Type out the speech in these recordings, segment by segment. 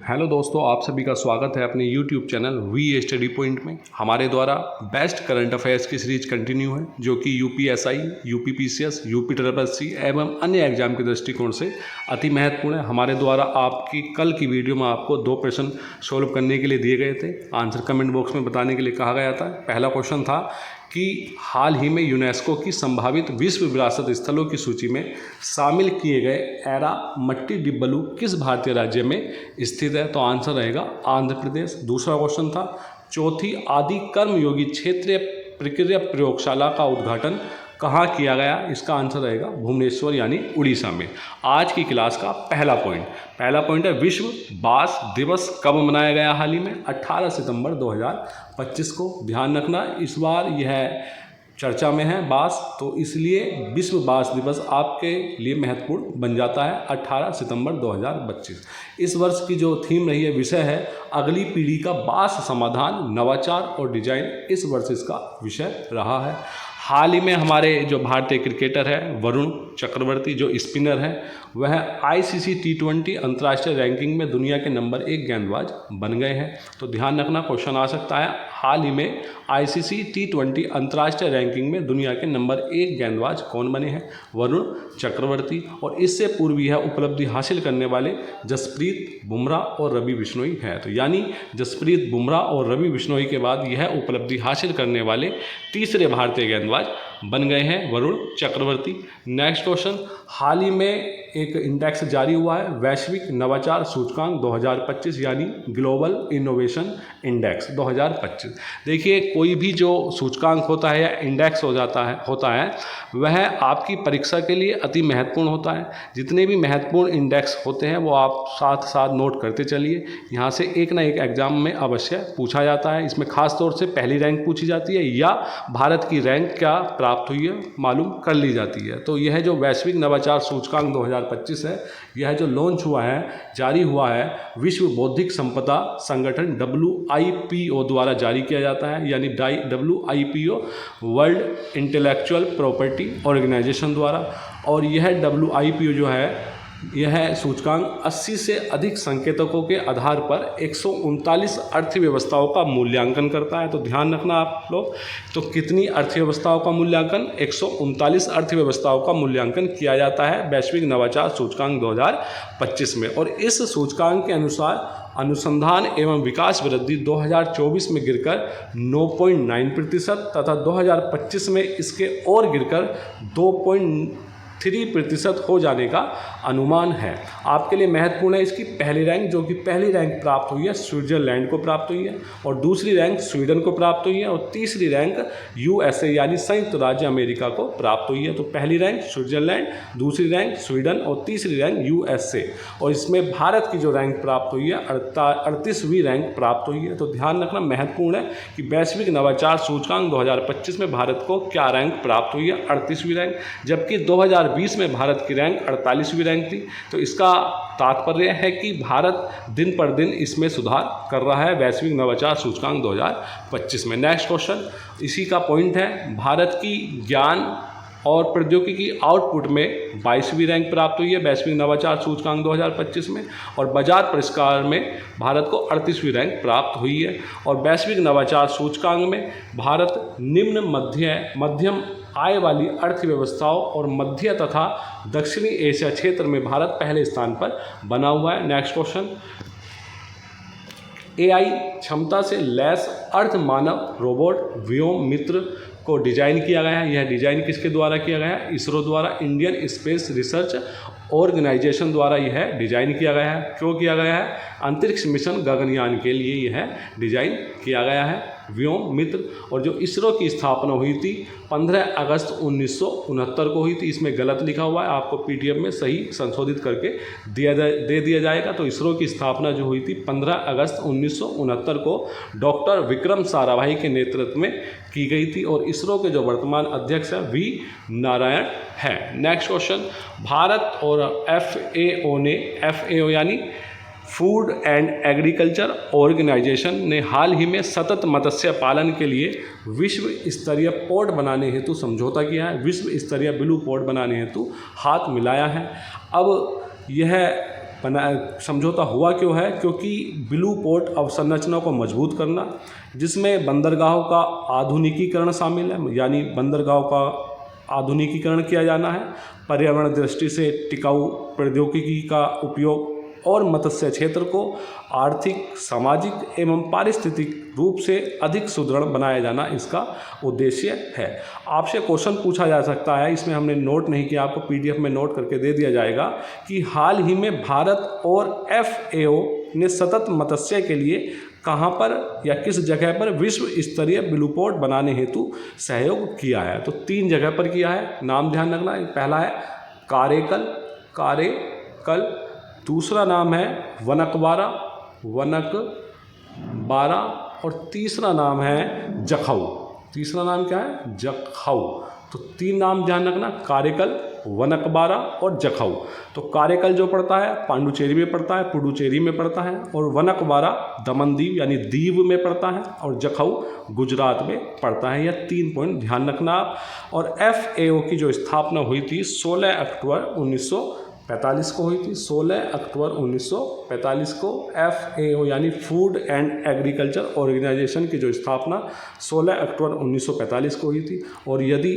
Hello दोस्तों, आप सभी का स्वागत है अपने YouTube channel we study point में। हमारे द्वारा बेस्ट करंट अफेयर्स की सीरीज कंटिन्यू है, जो कि यूपीएसआई, यूपीपीसीएस, यूपीट्रिपलसी एवं अन्य एग्जाम के दृष्टिकोण से अति महत्वपूर्ण है। हमारे द्वारा आपकी कल की वीडियो में आपको 2 प्रश्न सोल्व करने के लिए दिए गए थे, आंसर कमेंट बॉक्स में बताने के लिए कहा गया था। पहला क्वेश्चन था कि हाल ही में यूनेस्को की संभावित विश्व विरासत स्थलों की सूची में शामिल किए गए एरामट्टीडिब्बलु किस भारतीय राज्य में स्थित है? तो आंसर रहेगा आंध्र प्रदेश। दूसरा क्वेश्चन था, चौथी आदि कर्मयोगी क्षेत्रीय प्रक्रिया प्रयोगशाला का उद्घाटन कहाँ किया गया? इसका आंसर रहेगा भुवनेश्वर यानी उड़ीसा में। आज की क्लास का पहला पॉइंट है विश्व बांस दिवस कब मनाया गया? हाल ही में 18 सितंबर 2025 को। ध्यान रखना, इस बार यह चर्चा में है बांस, तो इसलिए विश्व बांस दिवस आपके लिए महत्वपूर्ण बन जाता है 18 सितंबर 2025। इस वर्ष की जो थीम रही है, विषय है अगली पीढ़ी का बांस समाधान, नवाचार और डिजाइन। इस वर्ष इसका विषय रहा है। हाल ही में हमारे जो भारतीय क्रिकेटर है वरुण चक्रवर्ती, जो स्पिनर है, वह आईसीसी T20 अंतर्राष्ट्रीय रैंकिंग में दुनिया के नंबर 1 गेंदबाज बन गए हैं। तो ध्यान रखना, क्वेश्चन आ सकता है हाल ही में आईसीसी T20 अंतर्राष्ट्रीय रैंकिंग में दुनिया के नंबर 1 गेंदबाज कौन बने हैं? वरुण चक्रवर्ती। और इससे पूर्व यह उपलब्धि हासिल करने वाले जसप्रीत बुमराह और रवि बिश्नोई है। तो यानी जसप्रीत बुमराह और रवि बिश्नोई के बाद यह उपलब्धि हासिल करने वाले तीसरे भारतीय गेंदबाज बन गए हैं वरुण चक्रवर्ती। नेक्स्ट क्वेश्चन, हाल ही में एक इंडेक्स जारी हुआ है, वैश्विक नवाचार सूचकांक 2025 यानी ग्लोबल इनोवेशन इंडेक्स 2025। देखिए, कोई भी जो सूचकांक होता है या इंडेक्स होता है वह आपकी परीक्षा के लिए अति महत्वपूर्ण होता है। जितने भी महत्वपूर्ण इंडेक्स होते हैं वो आप साथ साथ नोट करते चलिए। यहाँ से एक ना एक एग्जाम में अवश्य पूछा जाता है। इसमें खास तौर से पहली रैंक पूछी जाती है या भारत की रैंक क्या प्राप्त हुई है मालूम कर ली जाती है। तो यह जो वैश्विक नवाचार सूचकांक 2025 है, यह जो लॉन्च हुआ है, जारी हुआ है, विश्व बौद्धिक संपदा संगठन WIPO द्वारा जारी किया जाता है, यानी WIPO World Intellectual Property Organization द्वारा। और यह WIPO जो है, यह सूचकांक 80 से अधिक संकेतकों के आधार पर 139 अर्थव्यवस्थाओं का मूल्यांकन करता है। तो ध्यान रखना आप लोग, तो कितनी अर्थव्यवस्थाओं का मूल्यांकन? 139 अर्थव्यवस्थाओं का मूल्यांकन किया जाता है वैश्विक नवाचार सूचकांक 2025 में। और इस सूचकांक के अनुसार अनुसंधान एवं विकास वृद्धि 2024 में गिरकर 9.9% तथा 2025 में इसके और गिरकर 2.3% हो जाने का अनुमान है। आपके लिए महत्वपूर्ण है इसकी पहली रैंक, जो कि पहली रैंक प्राप्त हुई है स्विट्जरलैंड को प्राप्त हुई है, और दूसरी रैंक स्वीडन को प्राप्त हुई है, और तीसरी रैंक USA यानी संयुक्त राज्य अमेरिका को प्राप्त हुई है। तो पहली रैंक स्विट्जरलैंड, दूसरी रैंक स्वीडन और तीसरी रैंक USA। और इसमें भारत की जो रैंक प्राप्त हुई है 38वीं रैंक प्राप्त हुई है। तो ध्यान रखना, महत्वपूर्ण है कि वैश्विक नवाचार सूचकांक 2025 में भारत को क्या रैंक प्राप्त हुई है? 38वीं रैंक, जबकि 2020 में भारत की रैंक 48वीं रैंक थी। तो इसका तात्पर्य है कि भारत दिन पर दिन इसमें सुधार कर रहा है वैश्विक नवाचार सूचकांक 2025 में। नेक्स्ट क्वेश्चन इसी का पॉइंट है, भारत की ज्ञान और प्रौद्योगिकी आउटपुट में 22वीं रैंक प्राप्त हुई है वैश्विक नवाचार सूचकांक 2025 में, और बाजार पुरस्कार में भारत को 38वीं रैंक प्राप्त हुई है। और वैश्विक नवाचार सूचकांक में भारत निम्न मध्यम आय वाली अर्थव्यवस्थाओं और मध्य तथा दक्षिणी एशिया क्षेत्र में भारत पहले स्थान पर बना हुआ है। नेक्स्ट क्वेश्चन, AI क्षमता से लैस अर्ध मानव रोबोट व्योम मित्र को डिजाइन किया गया है। यह डिजाइन किसके द्वारा किया गया है? इसरो द्वारा, इंडियन स्पेस रिसर्च ऑर्गेनाइजेशन द्वारा यह डिजाइन किया गया है। क्यों किया गया है? अंतरिक्ष मिशन गगनयान के लिए यह डिजाइन किया गया है व्योम मित्र। और जो इसरो की स्थापना हुई थी 15 अगस्त 1969 को हुई थी। इसमें गलत लिखा हुआ है, आपको PDF में सही संशोधित करके दे दिया जाएगा। तो इसरो की स्थापना जो हुई थी 15 अगस्त 1969 को डॉक्टर विक्रम साराभाई के नेतृत्व में की गई थी, और इसरो के जो वर्तमान अध्यक्ष हैं V नारायण है। नेक्स्ट क्वेश्चन, भारत और FAO यानी फूड एंड एग्रीकल्चर ऑर्गेनाइजेशन ने हाल ही में सतत मत्स्य पालन के लिए विश्व स्तरीय पोर्ट बनाने हेतु समझौता किया है। विश्व स्तरीय ब्लू पोर्ट बनाने हेतु हाथ मिलाया है। अब यह समझौता हुआ क्यों है? क्योंकि ब्लू पोर्ट अवसंरचना को मजबूत करना, जिसमें बंदरगाहों का आधुनिकीकरण शामिल है, यानी बंदरगाहों का आधुनिकीकरण किया जाना है, पर्यावरण दृष्टि से टिकाऊ प्रौद्योगिकी का उपयोग और मत्स्य क्षेत्र को आर्थिक, सामाजिक एवं पारिस्थितिक रूप से अधिक सुदृढ़ बनाया जाना इसका उद्देश्य है। आपसे क्वेश्चन पूछा जा सकता है, इसमें हमने नोट नहीं किया, आपको पीडीएफ में नोट करके दे दिया जाएगा कि हाल ही में भारत और FAO ने सतत मत्स्य के लिए कहाँ पर या किस जगह पर विश्व स्तरीय ब्लू पोर्ट बनाने हेतु सहयोग किया है? तो 3 जगह पर किया है, नाम ध्यान रखना। पहला है कारेकल, दूसरा नाम है वनकबारा और तीसरा नाम है जखौ। तीसरा नाम क्या है? जखौ। तो 3 नाम ध्यान रखना, कारेकल, वनकबारा और जखौ। तो कारेकल जो पड़ता है पांडुचेरी में पड़ता है, पुडुचेरी में पड़ता है, और वनकबारा दमनदीव यानी दीव में पड़ता है, और जखौ गुजरात में पड़ता है। यह 3 पॉइंट ध्यान रखना आप। और FAO की जो स्थापना हुई थी 16 अक्टूबर 1945 को हुई थी। 16 अक्टूबर 1945 को FAO यानी फूड एंड एग्रीकल्चर ऑर्गेनाइजेशन की जो स्थापना 16 अक्टूबर 1945 को हुई थी। और यदि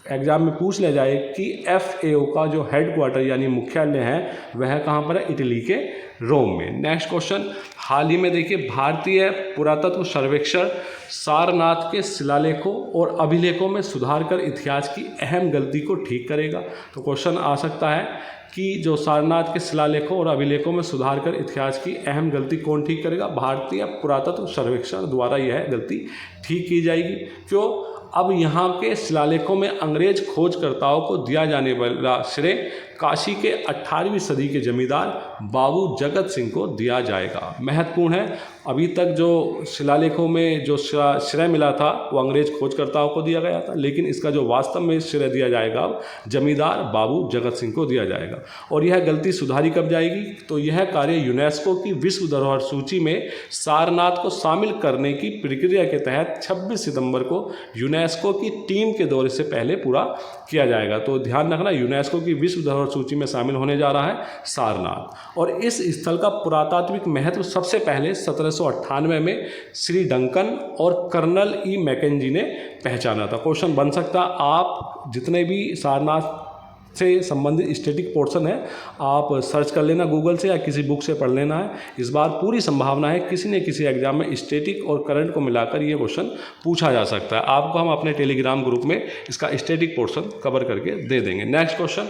एग्जाम में पूछ लिया जाए कि FAO का जो हेडक्वार्टर यानी मुख्यालय है वह कहाँ पर है? इटली के रोम में। नेक्स्ट क्वेश्चन, हाल ही में देखिए भारतीय पुरातत्व सर्वेक्षण सारनाथ के शिलालेखों और अभिलेखों में सुधार कर इतिहास की अहम गलती को ठीक करेगा। तो क्वेश्चन आ सकता है कि जो सारनाथ के शिलालेखों और अभिलेखों में सुधार कर इतिहास की अहम गलती कौन ठीक करेगा? भारतीय पुरातत्व सर्वेक्षण द्वारा यह गलती ठीक की जाएगी। क्यों? अब यहाँ के शिलालेखों में अंग्रेज खोजकर्ताओं को दिया जाने वाला श्रेय काशी के 18वीं सदी के जमींदार बाबू जगत सिंह को दिया जाएगा। महत्वपूर्ण है, अभी तक जो शिलालेखों में जो श्रेय मिला था वो अंग्रेज खोजकर्ताओं को दिया गया था, लेकिन इसका जो वास्तव में श्रेय दिया जाएगा अब जमींदार बाबू जगत सिंह को दिया जाएगा। और यह गलती सुधारी कब जाएगी? तो यह कार्य यूनेस्को की विश्व धरोहर सूची में सारनाथ को शामिल करने की प्रक्रिया के तहत 26 सितंबर को यूनेस्को की टीम के दौरे से पहले पूरा किया जाएगा। तो ध्यान रखना, यूनेस्को की विश्व धरोहर सूची में शामिल होने जा रहा है सारनाथ। और इस स्थल का पुरातात्विक महत्व सबसे पहले 1798 में श्री डंकन और कर्नल ई मैकेंजी ने पहचाना था। क्वेश्चन बन सकता, आप जितने भी सारनाथ से संबंधित स्टैटिक पोर्शन है आप सर्च कर लेना गूगल से या किसी बुक से पढ़ लेना है। इस बार पूरी संभावना है किसी न किसी एग्जाम में स्टैटिक और करंट को मिलाकर ये क्वेश्चन पूछा जा सकता है। आपको हम अपने टेलीग्राम ग्रुप में इसका स्टैटिक पोर्शन कवर करके दे देंगे। नेक्स्ट क्वेश्चन,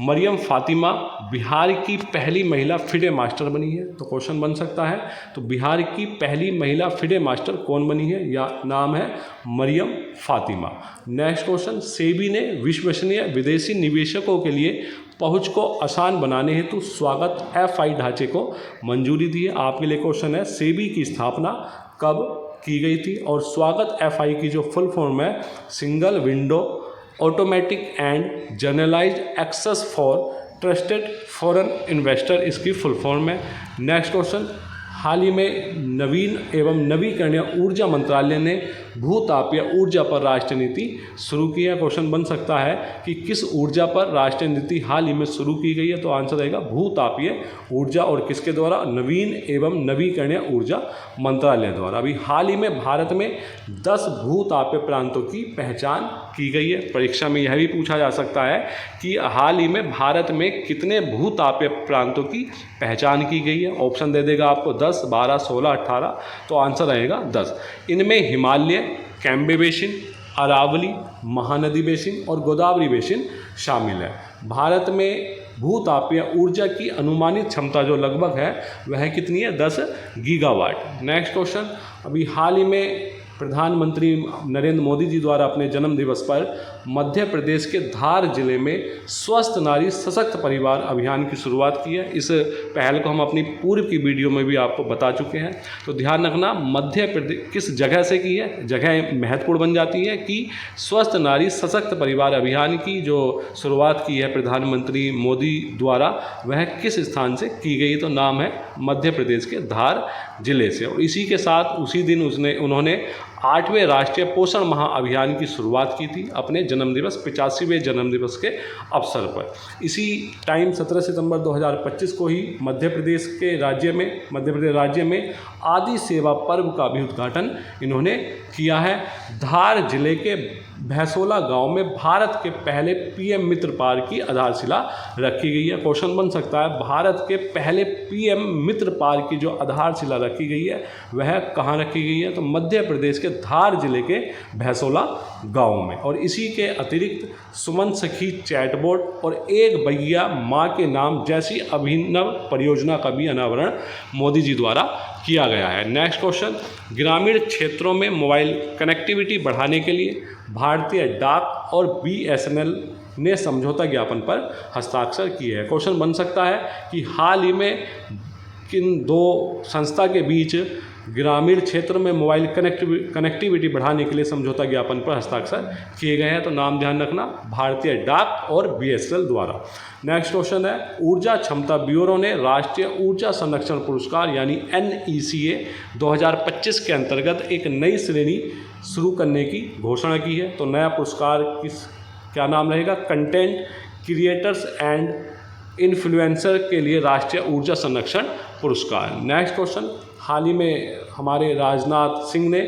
मरियम फातिमा बिहार की पहली महिला फिडे मास्टर बनी है। तो क्वेश्चन बन सकता है, तो बिहार की पहली महिला फिडे मास्टर कौन बनी है? या नाम है मरियम फातिमा। नेक्स्ट क्वेश्चन, सेबी ने विश्वसनीय विदेशी निवेशकों के लिए पहुंच को आसान बनाने हेतु स्वागत FI ढांचे को मंजूरी दी है। आपके लिए क्वेश्चन है, सेबी की स्थापना कब की गई थी? और स्वागत FI की जो फुल फॉर्म है single window automatic and generalized access for trusted foreign investor इसकी फुल फॉर्म है। नेक्स्ट क्वेश्चन, हाल ही में नवीन एवं नवीकरणीय ऊर्जा मंत्रालय ने भूतापीय ऊर्जा पर राष्ट्रीय नीति शुरू की है। क्वेश्चन बन सकता है कि किस ऊर्जा पर राष्ट्रीय नीति हाल ही में शुरू की गई है? तो आंसर रहेगा भूतापीय ऊर्जा, और किसके द्वारा? नवीन एवं नवीकरणीय ऊर्जा मंत्रालय द्वारा। अभी हाल ही में भारत में 10 भूतापीय प्रांतों की पहचान की गई है। परीक्षा में यह भी पूछा जा सकता है कि हाल ही में भारत में कितने भूतापीय प्रांतों की पहचान की गई है। ऑप्शन दे देगा आपको 10, 12, 16, 18। तो आंसर रहेगा 10। इनमें हिमालय, कैम्बे बेसिन, अरावली, महानदी बेसिन और गोदावरी बेसिन शामिल है। भारत में भूतापीय ऊर्जा की अनुमानित क्षमता जो लगभग है वह कितनी है? 10 गीगावाट। नेक्स्ट क्वेश्चन, अभी हाल ही में प्रधानमंत्री नरेंद्र मोदी जी द्वारा अपने जन्म दिवस पर मध्य प्रदेश के धार जिले में स्वस्थ नारी सशक्त परिवार अभियान की शुरुआत की है। इस पहल को हम अपनी पूर्व की वीडियो में भी आपको बता चुके हैं। तो ध्यान रखना, मध्य प्रदेश किस जगह से की है? जगह महत्वपूर्ण बन जाती है कि स्वस्थ नारी सशक्त परिवार अभियान की जो शुरुआत की है प्रधानमंत्री मोदी द्वारा वह किस स्थान से की गई? तो नाम है मध्य प्रदेश के धार जिले से। और इसी के साथ उसी दिन उन्होंने 8वें राष्ट्रीय पोषण माह अभियान की शुरुआत की थी अपने जन्मदिवस 85वें जन्मदिवस के अवसर पर। इसी टाइम 17 सितंबर 2025 को ही मध्य प्रदेश राज्य में आदि सेवा पर्व का भी उद्घाटन इन्होंने किया है। धार जिले के भैंसोला गांव में भारत के पहले पीएम मित्र पार्क की आधारशिला रखी गई है। क्वेश्चन बन सकता है, भारत के पहले पीएम मित्र पार्क की जो आधारशिला रखी गई है वह कहाँ रखी गई है? तो मध्य प्रदेश के धार जिले के भैंसोला गांव में। और इसी के अतिरिक्त सुमन सखी चैटबोट और एक भैया माँ के नाम जैसी अभिनव परियोजना का भी अनावरण मोदी जी द्वारा किया गया है। नेक्स्ट क्वेश्चन, ग्रामीण क्षेत्रों में मोबाइल कनेक्टिविटी बढ़ाने के लिए भारतीय डाक और BSNL ने समझौता ज्ञापन पर हस्ताक्षर किए हैं। क्वेश्चन बन सकता है कि हाल ही में किन दो संस्था के बीच ग्रामीण क्षेत्र में मोबाइल कनेक्टिविटी बढ़ाने के लिए समझौता ज्ञापन पर हस्ताक्षर किए गए हैं? तो नाम ध्यान रखना, भारतीय डाक और BSNL द्वारा। नेक्स्ट क्वेश्चन है, ऊर्जा क्षमता ब्यूरो ने राष्ट्रीय ऊर्जा संरक्षण पुरस्कार यानी NECA 2025 के अंतर्गत एक नई श्रेणी शुरू करने की घोषणा की है। तो नया पुरस्कार क्या नाम रहेगा? कंटेंट क्रिएटर्स एंड इन्फ्लुएंसर के लिए राष्ट्रीय ऊर्जा संरक्षण पुरस्कार। नेक्स्ट क्वेश्चन, हाल ही में हमारे राजनाथ सिंह ने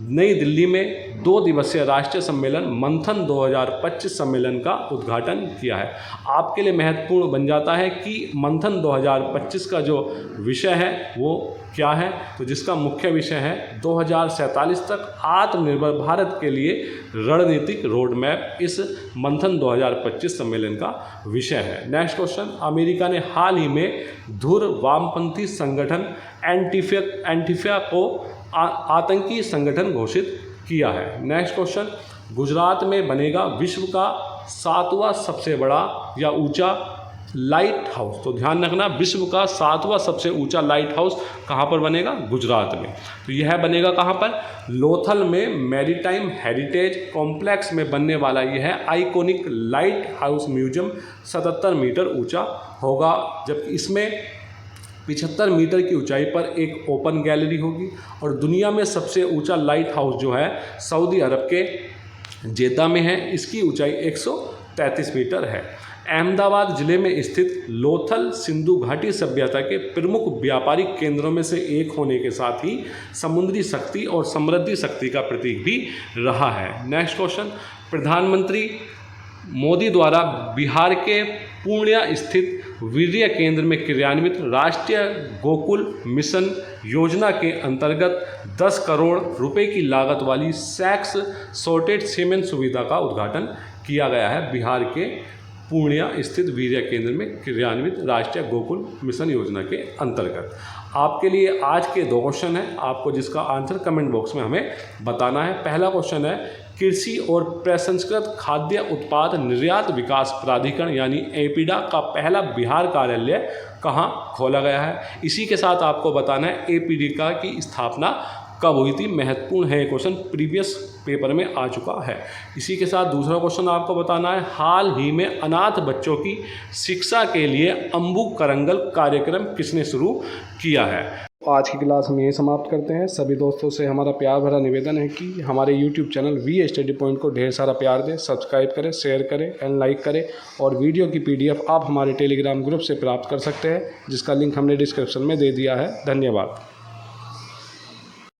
नई दिल्ली में 2 दिवसीय राष्ट्रीय सम्मेलन मंथन 2025 सम्मेलन का उद्घाटन किया है। आपके लिए महत्वपूर्ण बन जाता है कि मंथन 2025 का जो विषय है वो क्या है? तो जिसका मुख्य विषय है 2047 तक आत्मनिर्भर भारत के लिए रणनीतिक रोड मैप, इस मंथन 2025 सम्मेलन का विषय है। नेक्स्ट क्वेश्चन, अमेरिका ने हाल ही में धुर वामपंथी संगठन एंटीफा को आतंकी संगठन घोषित किया है। नेक्स्ट क्वेश्चन, गुजरात में बनेगा विश्व का 7वां सबसे बड़ा या ऊंचा लाइट हाउस। तो ध्यान रखना, विश्व का 7वां सबसे ऊंचा लाइट हाउस कहाँ पर बनेगा? गुजरात में। तो यह बनेगा कहाँ पर? लोथल में मैरीटाइम हेरिटेज कॉम्प्लेक्स में बनने वाला यह iconic lighthouse museum 77 metre ऊंचा होगा, जबकि इसमें 75 मीटर की ऊंचाई पर एक ओपन गैलरी होगी। और दुनिया में सबसे ऊंचा लाइट हाउस जो है सऊदी अरब के जेद्दा में है, इसकी ऊंचाई 133 मीटर है। अहमदाबाद जिले में स्थित लोथल सिंधु घाटी सभ्यता के प्रमुख व्यापारिक केंद्रों में से एक होने के साथ ही समुद्री शक्ति और समृद्धि शक्ति का प्रतीक भी रहा है। नेक्स्ट क्वेश्चन, प्रधानमंत्री मोदी द्वारा बिहार के पूर्णिया स्थित वीर्य केंद्र में क्रियान्वित राष्ट्रीय गोकुल मिशन योजना के अंतर्गत 10 करोड़ रुपए की लागत वाली सेक्स सॉर्टेड सीमेंट सुविधा का उद्घाटन किया गया है। बिहार के पूर्णिया स्थित वीर्य केंद्र में क्रियान्वित राष्ट्रीय गोकुल मिशन योजना के अंतर्गत। आपके लिए आज के 2 क्वेश्चन हैं, आपको जिसका आंसर कमेंट बॉक्स में हमें बताना है। पहला क्वेश्चन है, कृषि और प्रसंस्कृत खाद्य उत्पाद निर्यात विकास प्राधिकरण यानी एपीडा का पहला बिहार कार्यालय कहाँ खोला गया है? इसी के साथ आपको बताना है एपीडा की स्थापना कब हुई थी। महत्वपूर्ण है, क्वेश्चन प्रीवियस पेपर में आ चुका है। इसी के साथ दूसरा क्वेश्चन आपको बताना है, हाल ही में अनाथ बच्चों की शिक्षा के लिए अम्बु करंगल कार्यक्रम किसने शुरू किया है। आज की क्लास हम यही समाप्त करते हैं। सभी दोस्तों से हमारा प्यार भरा निवेदन है कि हमारे YouTube channel we study point को ढेर सारा प्यार दें, सब्सक्राइब करें, शेयर करें एंड लाइक करें। और वीडियो की PDF आप हमारे टेलीग्राम ग्रुप से प्राप्त कर सकते हैं, जिसका लिंक हमने डिस्क्रिप्शन में दे दिया है। धन्यवाद।